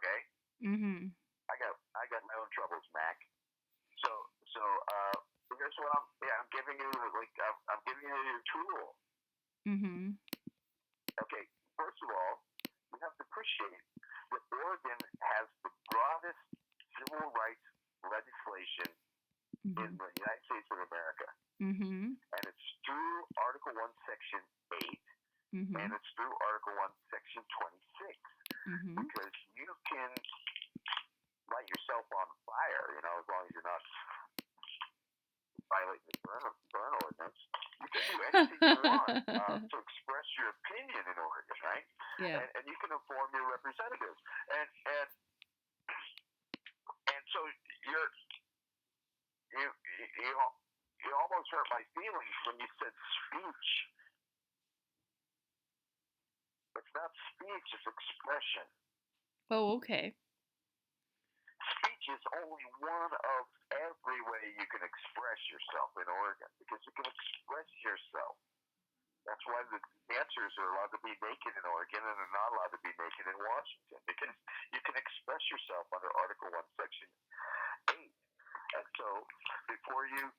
Okay, Mhm. I got my own troubles, Mac. So so here's what I'm giving you like I'm giving you your tool. Mhm. Okay, first of all, you have to appreciate that Oregon has the broadest civil rights legislation in Mhm. the United States of America, Mhm. and it's through Article One, Section 8, and Mhm. it's through Article One, Section 26, Mhm. because you can light yourself on fire, you know, as long as you're not violating the burn ordinance. You can do anything you want to express your opinion in Oregon, right? Yeah. And you can inform your representatives. And so you're you almost hurt my feelings when you said speech. It's not speech; it's expression. Oh, okay. Speech is only one of every way you can express yourself in Oregon because you can express yourself. That's why the dancers are allowed to be naked in Oregon and are not allowed to be naked in Washington because you can express yourself under Article 1, Section 8. And so before you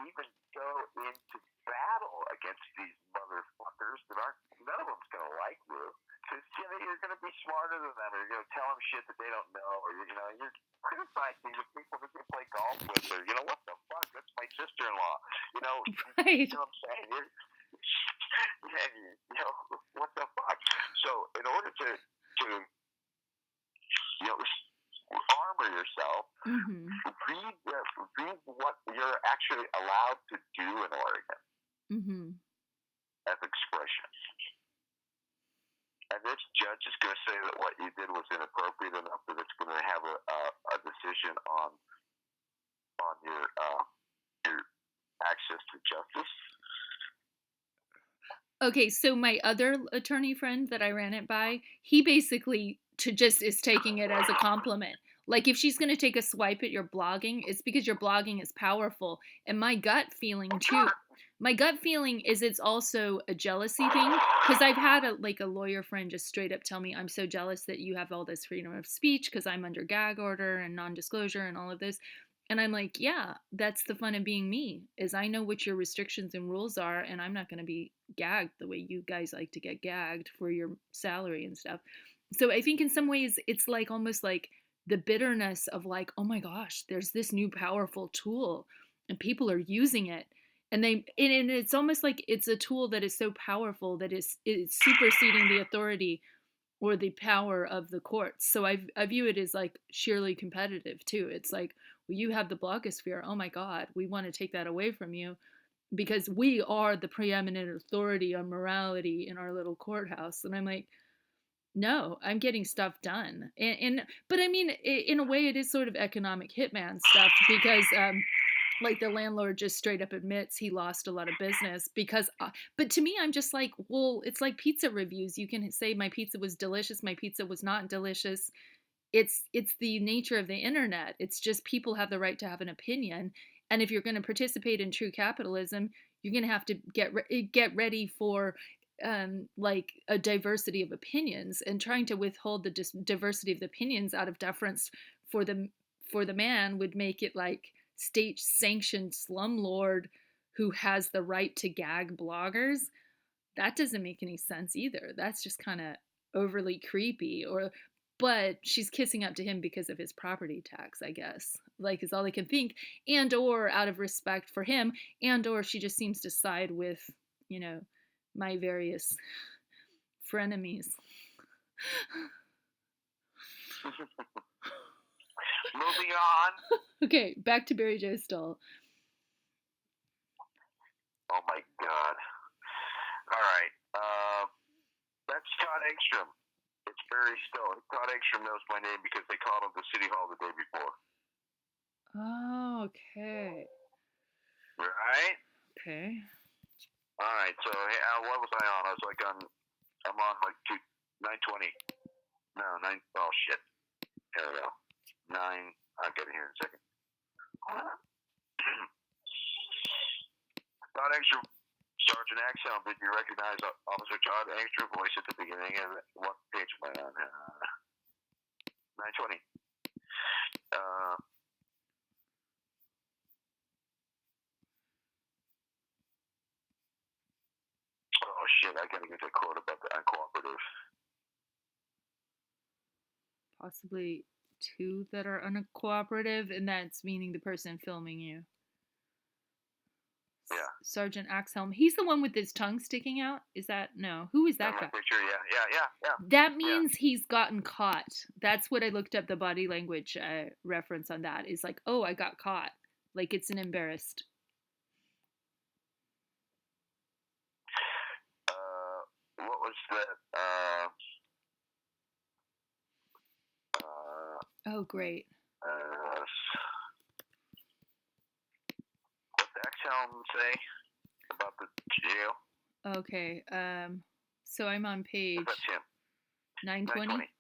even go into battle against these motherfuckers that aren't, none of them's going to like you. Because you're going to be smarter than them, or you're going to tell them shit that they don't know, or you're criticizing the people that they play golf with, or what the fuck? That's my sister-in-law. Right. You know what I'm saying? What the fuck? So in order to armor yourself, Mhm. read what you're actually allowed to do in Oregon Mhm. as expression. And this judge is going to say that what you did was inappropriate enough that it's going to have a decision on your access to justice. Okay, so my other attorney friend that I ran it by, he basically just is taking it as a compliment. Like if she's going to take a swipe at your blogging, it's because your blogging is powerful. And my gut feeling is it's also a jealousy thing because I've had a lawyer friend just straight up tell me I'm so jealous that you have all this freedom of speech because I'm under gag order and non-disclosure and all of this. And I'm like, yeah, that's the fun of being me, is I know what your restrictions and rules are, and I'm not going to be gagged the way you guys like to get gagged for your salary and stuff. So I think in some ways it's like almost like the bitterness of like, oh my gosh, there's this new powerful tool and people are using it. And it's almost like it's a tool that is so powerful that it's superseding the authority or the power of the courts. So I view it as like sheerly competitive too. It's like, well, you have the blogosphere. Oh my God, we want to take that away from you because we are the preeminent authority on morality in our little courthouse. And I'm like, no, I'm getting stuff done. But I mean, in a way, it is sort of economic hitman stuff because like the landlord just straight up admits he lost a lot of business because but to me I'm just like, well, it's like pizza reviews. You can say my pizza was delicious, my pizza was not delicious. It's the nature of the internet. It's just people have the right to have an opinion, and if you're going to participate in true capitalism, you're going to have to get ready for like a diversity of opinions, and trying to withhold the diversity of the opinions out of deference for the man would make it like state sanctioned slumlord who has the right to gag bloggers. That doesn't make any sense either. That's just kind of overly creepy. Or but she's kissing up to him because of his property tax, I guess, like is all I can think. And or out of respect for him, and or she just seems to side with, you know, my various frenemies. Moving on. Okay, back to Barry J. Stull. Oh my God. All right. That's Todd Engstrom. It's Barry Still. Todd Engstrom knows my name because they called him to City Hall the day before. Oh, okay. Right? Okay. All right. So, hey, what was I on? I'm on like 920. No, 9. Oh, shit. There we go. 9. I'll get it here in a second. Todd Engstrom, Sergeant Axel. Did you recognize Officer Todd Engstrom voice at the beginning of it? What page am I on? 920. 9:20. Oh shit! I gotta get that quote about the uncooperative. Possibly 2 that are uncooperative, and that's meaning the person filming you. Yeah. Sergeant Axhelm. He's the one with his tongue sticking out? Is that no? Who is that guy? Picture, yeah. That means he's gotten caught. That's what I looked up the body language reference on that. Is like, oh, I got caught. Like it's an embarrassed. What was that? Oh, great. What's Axhelm say about the jail? Okay. So I'm on page That's him. 920.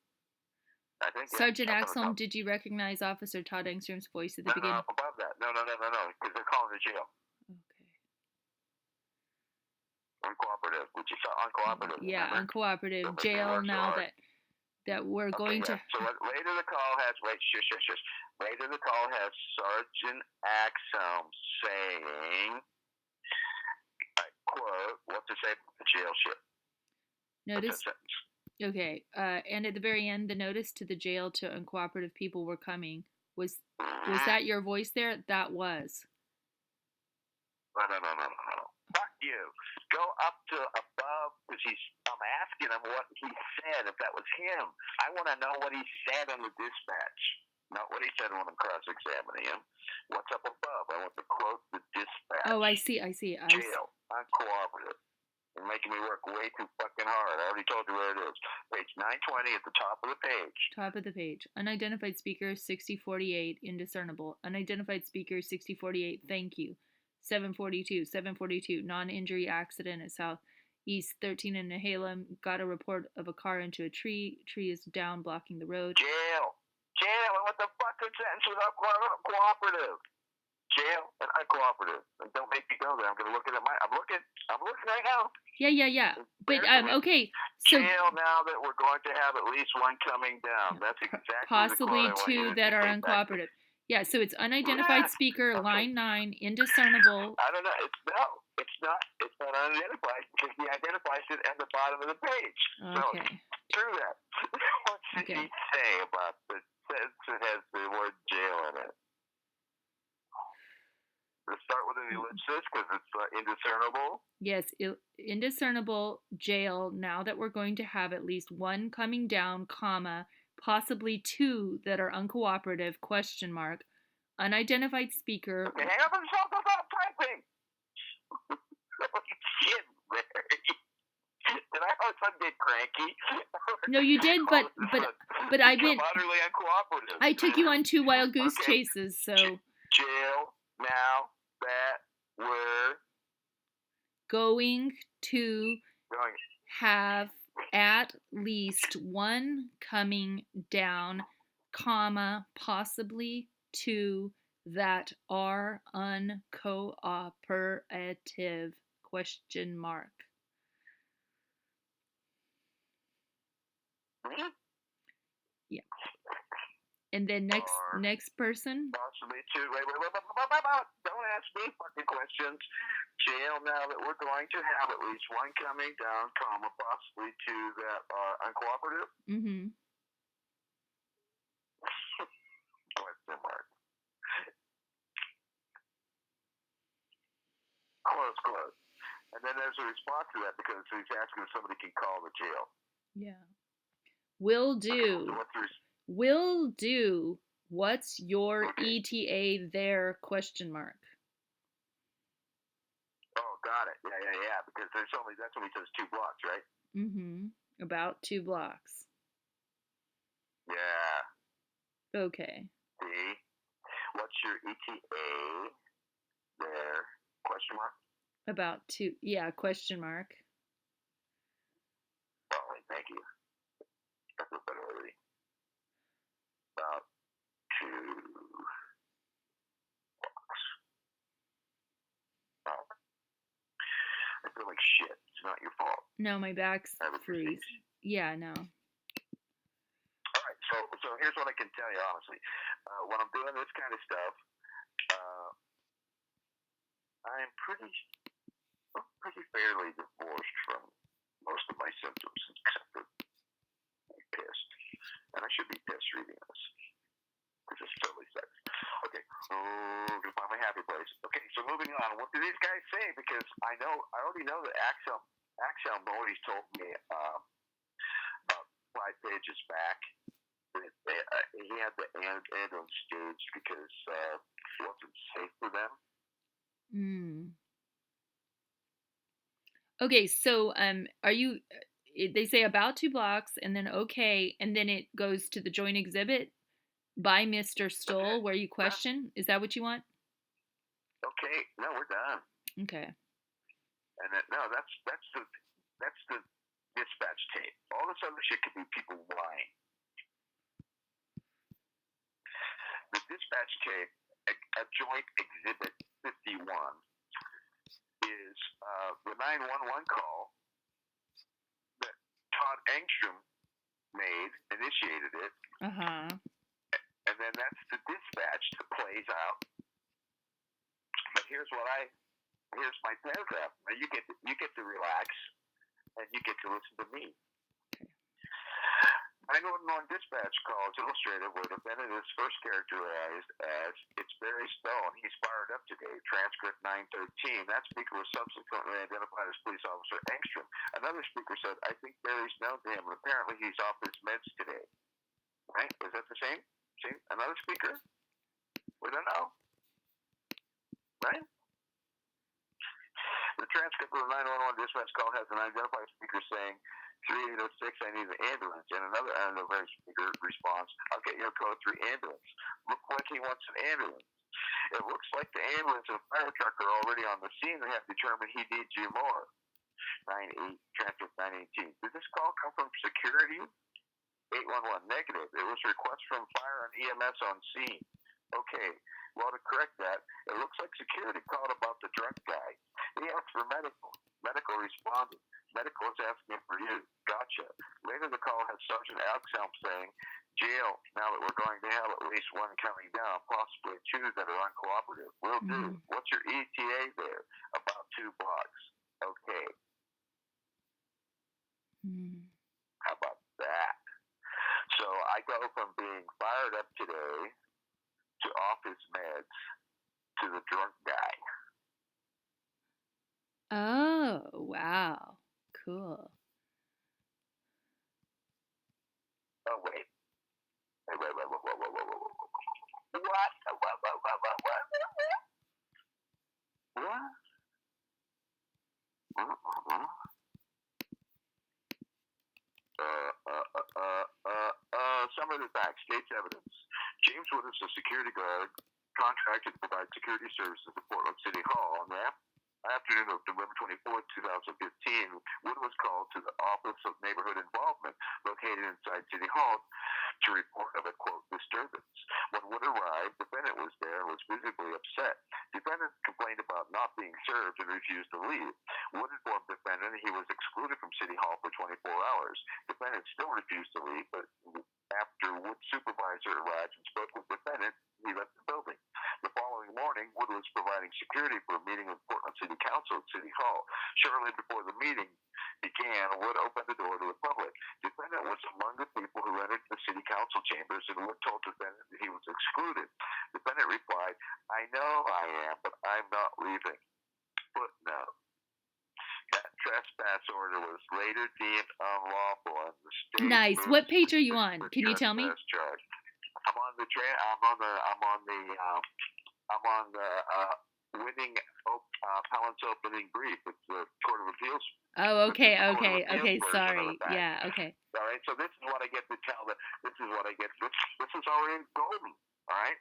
I think. Sergeant Axhelm, did you recognize Officer Todd Engstrom's voice at the beginning? No, above that. No. Because they're calling the jail. Okay. Uncooperative. Which you saw uncooperative. Yeah, remember? uncooperative. Jail now that we're going to. So later the call has shush. Later the call has Sergeant Axhelm saying, I quote, "What to say about the jail ship." Notice. Okay, and at the very end, the notice to the jail to uncooperative people were coming. Was that your voice there? That was. No. Fuck you. Go up to above, because I'm asking him what he said, if that was him. I want to know what he said on the dispatch, not what he said when I'm cross-examining him. What's up above? I want to quote the dispatch. Oh, I see. Jail, uncooperative. You're making me work way too fucking hard. I already told you where it is. Page 920 at the top of the page. Top of the page. Unidentified speaker 6048, indiscernible. Unidentified speaker 6048, thank you. 742, non-injury accident at Southeast 13 in Nehalem. Got a report of a car into a tree. Tree is down, blocking the road. Jail. And what the fuck is sentence without cooperative? Jail and uncooperative. And don't make me go there. I'm gonna look at it. I'm looking right now. Yeah. But okay. So jail now that we're going to have at least one coming down. That's exactly possibly the quote 2 that are uncooperative. Yeah, so it's unidentified speaker, line 9, indiscernible. I don't know. It's not unidentified because he identifies it at the bottom of the page. Okay. So, through that. What did he say about the sentence that has the word jail in it? Let's start with an ellipsis because it's indiscernible. Yes, indiscernible, jail, now that we're going to have at least 1 coming down, comma, possibly 2 that are uncooperative, question mark, unidentified speaker. Okay, hang up on yourself without typing. Shit, Larry. Did I all of a sudden get cranky? No, you did, but I've been utterly uncooperative. I took you on 2 wild goose chases, so jail now that we're going to have at least 1 coming down, comma, possibly 2 that are uncooperative, question mark. Mm-hmm. Yeah. And then next person. Possibly 2. Wait. Don't ask me fucking questions. Jail now that we're going to have at least 1 coming down, comma, possibly 2 that are uncooperative. Mm-hmm. Question mark. Close. And then there's a response to that because he's asking if somebody can call the jail. Yeah. Will do. Will do. What's your ETA there? Question mark. Oh, got it. Yeah. Because that's when he says 2 blocks, right? Mm-hmm. About 2 blocks. Yeah. Okay. See? What's your ETA there? Question mark? About 2. Yeah, question mark. Oh, thank you. That's a better way. About 2 blocks. Oh. I feel like shit. It's not your fault. No, my back's freeze. Yeah, no. Alright, so So here's what I can tell you honestly. When I'm doing this kind of stuff, uh, I'm pretty fairly divorced from most of my symptoms, except for pissed. And I should be pissed reading this, because it's totally sex. Okay, gonna find my happy place. Okay, so moving on. What do these guys say? Because I already know that Axel always told me about 5 pages back that he had to end on stage because it wasn't safe for them. Mm. Okay, so are you? They say about 2 blocks, and then okay, and then it goes to the joint exhibit by Mr. Stull, where you question. Is that what you want? Okay, no, we're done. Okay. And no, that's the dispatch tape. All this other shit could be people lying. The dispatch tape, a joint exhibit 51, is the 911 call that Todd Engstrom initiated it, and then that's the dispatch that plays out. But here's my paragraph. Now you get to relax, and you get to listen to me. 911 dispatch call is illustrated where the defendant is first characterized as it's Barry Stone. He's fired up today. Transcript 913. That speaker was subsequently identified as police officer Engstrom. Another speaker said, I think Barry's known to him, and apparently he's off his meds today. Right? Is that the same? See? Another speaker? We don't know. Right? The transcript of the 911 dispatch call has an identified speaker saying, 3806, I need an ambulance. And another unidentified speaker responds, I'll get your code 3 ambulance. Look like he wants an ambulance. It looks like the ambulance and fire truck are already on the scene. They have determined he needs you more. 98, transcript 918. Did this call come from security? 811, negative. It was a request from fire and EMS on scene. Okay, well, to correct that, it looks like security called about the drunk guy. He asked for medical. Medical responded. Medical is asking for you. Gotcha. Later, the call had Sergeant Alexhelm saying, jail, now that we're going to have at least one coming down, possibly 2 that are uncooperative. Will do. What's your ETA there? About 2 blocks. Okay. How about that? So I go from being fired up today to off his meds to the drunk guy. Oh, wow. Cool. Oh, wait. What? Some of the facts, state's evidence. James Wood is a security guard contracted to provide security services at Portland City Hall. On the afternoon of November 24th, 2015, Wood was called to the Office of Neighborhood Involvement located inside City Hall to report of a, quote, disturbance. When Wood arrived, the defendant was there and was visibly upset. Defendant complained about not being served and refused to leave. Wood informed the defendant he was excluded from City Hall for 24 hours. Defendant still refused to leave, but after Wood's supervisor arrived and spoke with defendant, he left the building. The following morning, Wood was providing security for a meeting with Portland City Council at City Hall. Shortly before the meeting began, Wood opened the door to the public. Defendant was among the people who entered the City Council chambers, and Wood told defendant that he was excluded. Defendant replied, I know I am, but I'm not leaving. Footnote. That trespass order was later deemed unlawful, and the state. Nice. What page are you on? Can you tell me? Charge. I'm on the winning appellant's opening brief. It's the Court of Appeals. Oh, okay. Sorry. Yeah. Okay. All right. So this is what I get to tell. This is what I get. This is already golden. All right.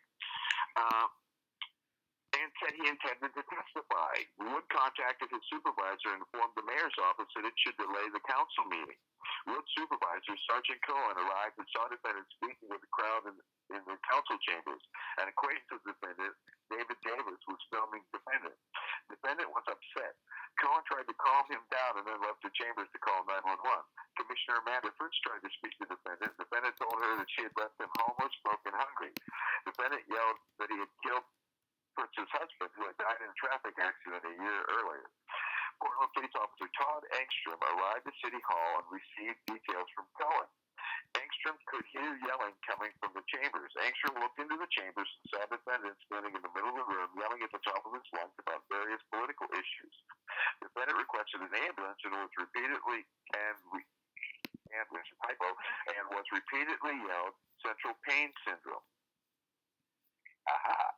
And said he intended to testify. Wood contacted his supervisor and informed the mayor's office that it should delay the council meeting. Wood's supervisor, Sergeant Cohen, arrived and saw defendant speaking with the crowd in the council chambers. An acquaintance of the defendant, David Davis, was filming defendant. Defendant was upset. Cohen tried to calm him down and then left the chambers to call 911. Commissioner Amanda Fritz tried to speak to the defendant. The defendant told her that that she had left him homeless, broke, and hungry. Defendant yelled that he had killed Fritz's husband, who had died in a traffic accident a year earlier. Portland Police Officer Todd Engstrom arrived at City Hall and received details from Cohen. Engstrom could hear yelling coming from the chambers. Engstrom looked into the chambers and saw the defendant standing in the middle of the room yelling at the top of his lungs about various political issues. The defendant requested an ambulance and was repeatedly yelled central pain syndrome. Aha.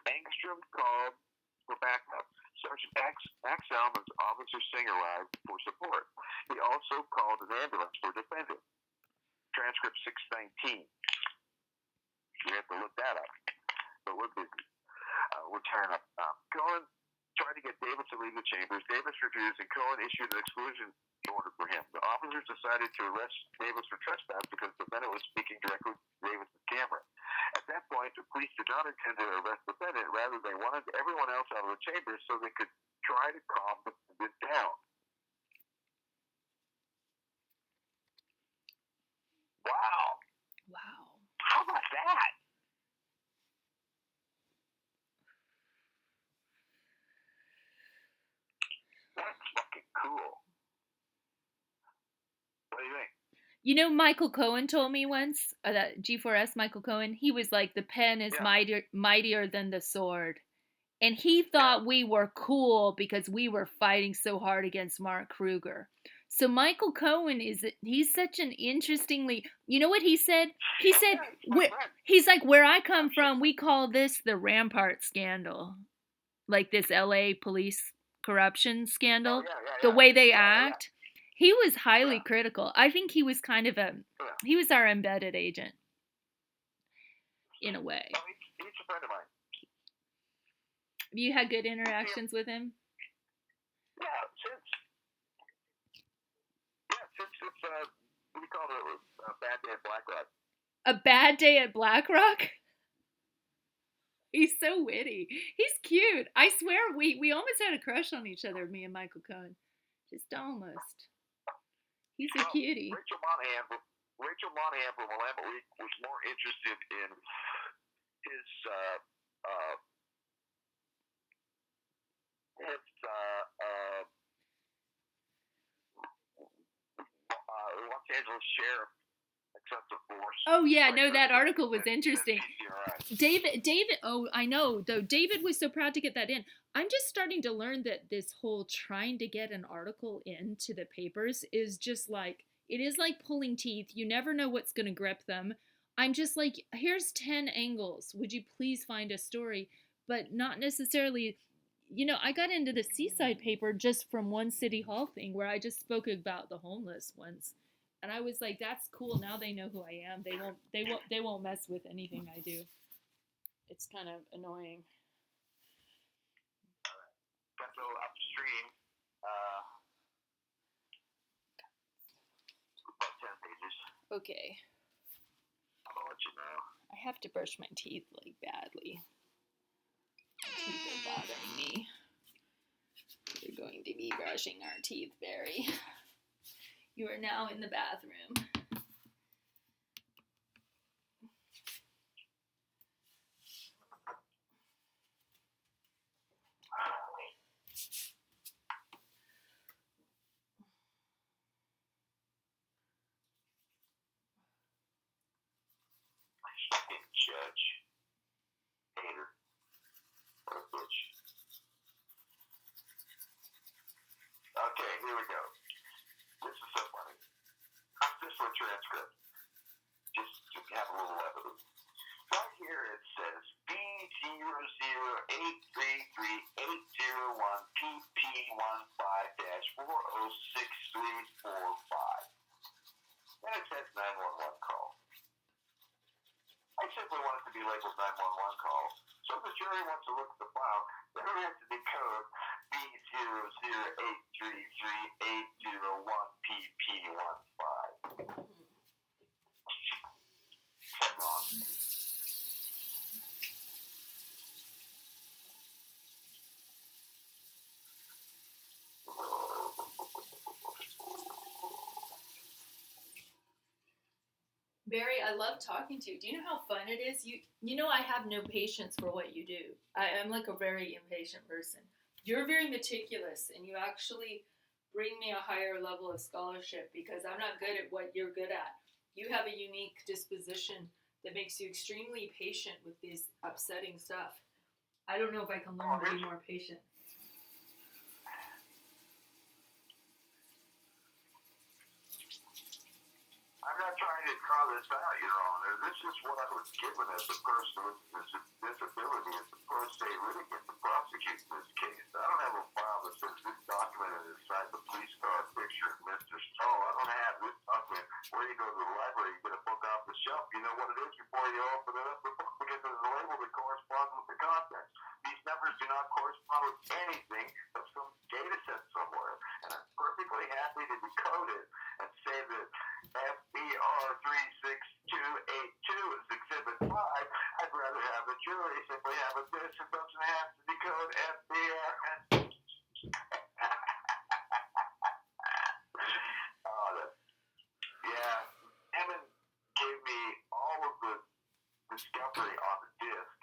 Engstrom called for backup. Sergeant Axel and Officer Singh arrived for support. He also called an ambulance for defendant. Transcript 619. You have to look that up. But we're busy. We're tearing up. Cohen tried to get Davis to leave the chambers. Davis refused, and Cohen issued an exclusion order for him. The officers decided to arrest Davis for trespass because the defendant was speaking directly to Davis' camera. At that point, the police did not intend to arrest the defendant. Rather, they wanted everyone else out of the chambers so they could try to calm the defendant down. Wow. Wow. How about that? That's fucking cool. What do you think? You know, Michael Cohen told me once, that G4S Michael Cohen, he was like, the pen is mightier than the sword. And he thought we were cool because we were fighting so hard against Mark Kruger. So Michael Cohen he's such an interestingly, you know what he said? He said, he's like, where I come from, we call this the Rampart scandal. Like this LA police corruption scandal. The way they act. He was highly critical. I think he was kind of he was our embedded agent. In a way. Oh, he's a friend of mine. Have you had good interactions with him? Yeah, since what do you call it, a bad day at Black Rock. A bad day at Black Rock? He's so witty. He's cute. I swear we almost had a crush on each other, me and Michael Cohen. Just almost. He's a cutie. Rachel Monahan from Willamette Week was more interested in his Los Angeles sheriff excessive force. Oh yeah, no, that article was interesting. David, oh, I know, though. David was so proud to get that in. I'm just starting to learn that this whole trying to get an article into the papers is just like, it is like pulling teeth. You never know what's going to grip them. I'm just like, here's 10 angles. Would you please find a story? But not necessarily, you know, I got into the Seaside paper just from one City Hall thing where I just spoke about the homeless once. And I was like, that's cool. Now they know who I am. They won't mess with anything I do. It's kind of annoying. Got to go upstream. About 10 pages. Okay. I'll let you know. I have to brush my teeth, like, badly. My teeth are bothering me. We're going to be brushing our teeth, Barry. You are now in the bathroom. Judge. Hater. What a bitch. Okay, here we go. This is so funny. This is a transcript. Just to have a little evidence. Right here it says B008338015-4063445. Then it says 911 call. I simply want it to be labeled 911 call. So if the jury wants to look at the file, they don't have to decode B008338015PP15. Wrong. Barry, I love talking to you. Do you know how fun it is? You know I have no patience for what you do. I'm like a very impatient person. You're very meticulous and you actually bring me a higher level of scholarship because I'm not good at what you're good at. You have a unique disposition that makes you extremely patient with this upsetting stuff. I don't know if I can learn to be more patient. I'm not trying to draw this out, Your Honor. This is what I was given as a person with disability, as a pro se litigant to prosecute this case. I don't have a file that says this document is inside the police car picture of Mr. Stull. I don't have this document where you go to the library, you get a book off the shelf, you know what it is before you open it up the book because there's a label that corresponds with the contents. These numbers do not correspond with anything of some data set somewhere. And I'm perfectly happy to decode it and say that FBR 36282 is Exhibit 5. I'd rather have the jury simply have a disc that doesn't have to decode FBR. Yeah, Emmett gave me all of the discovery on the disc.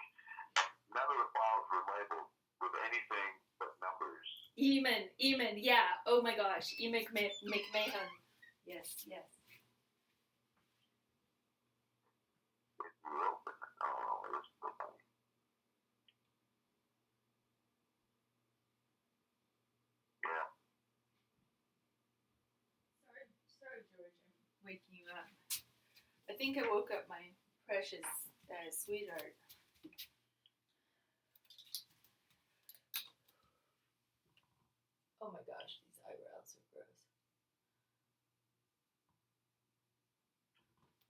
None of the files were labeled with anything but numbers. Eamon, yeah. Oh my gosh, E. McMahon. Yes, yes. If you open it, oh, it was so funny. Yeah. Sorry, George. I'm waking you up. I think I woke up my precious sweetheart. Oh my gosh, these eyebrows are gross.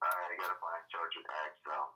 Alright, I gotta find charge of Axel.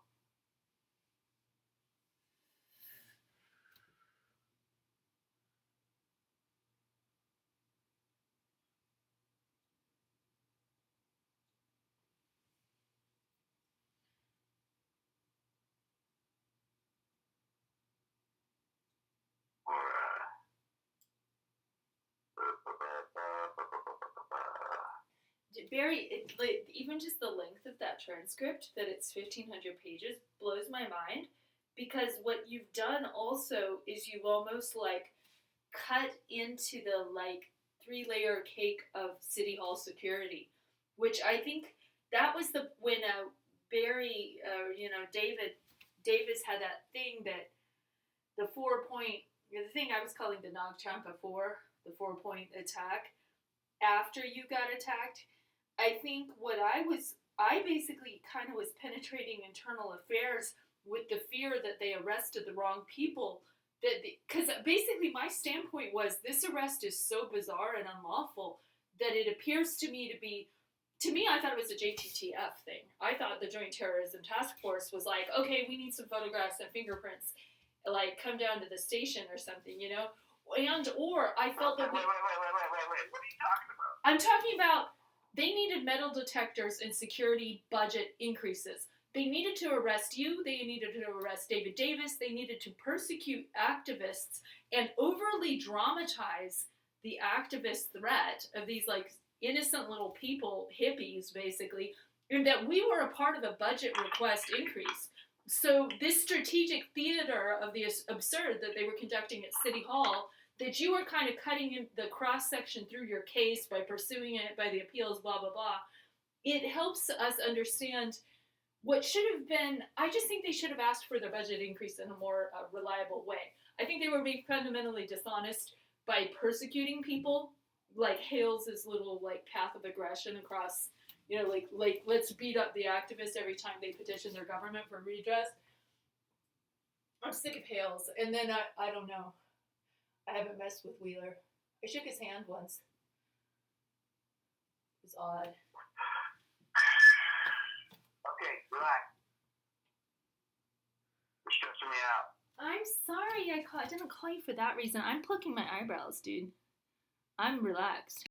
Barry, even just the length of that transcript, that it's 1,500 pages, blows my mind. Because what you've done also is you've almost like cut into the like 3-layer cake of City Hall security, which I think that was the when Barry, David Davis had that thing that the 4 point, the thing I was calling the Nag Champa 4, the 4 point attack after you got attacked. I think I basically kind of was penetrating internal affairs with the fear that they arrested the wrong people. Because basically my standpoint was this arrest is so bizarre and unlawful that it appears to me to be. To me, I thought it was a JTTF thing. I thought the Joint Terrorism Task Force was like, okay, we need some photographs and fingerprints, like come down to the station or something, And or I felt that. Wait. What are you talking about? I'm talking about they needed metal detectors and security budget increases. They needed to arrest you. They needed to arrest David Davis. They needed to persecute activists and overly dramatize the activist threat of these like innocent little people, hippies basically, and that we were a part of a budget request increase. So this strategic theater of the absurd that they were conducting at City Hall, that you were kind of cutting in the cross section through your case by pursuing it by the appeals, blah blah blah. It helps us understand what should have been. I just think they should have asked for the budget increase in a more reliable way. I think they were being fundamentally dishonest by persecuting people, like Hales's little like path of aggression across, like let's beat up the activists every time they petition their government for redress. I'm sick of Hales. And then I don't know. I haven't messed with Wheeler. I shook his hand once. It was odd. Okay, relax. You're stressing me out. I'm sorry I didn't call you for that reason. I'm plucking my eyebrows, dude. I'm relaxed.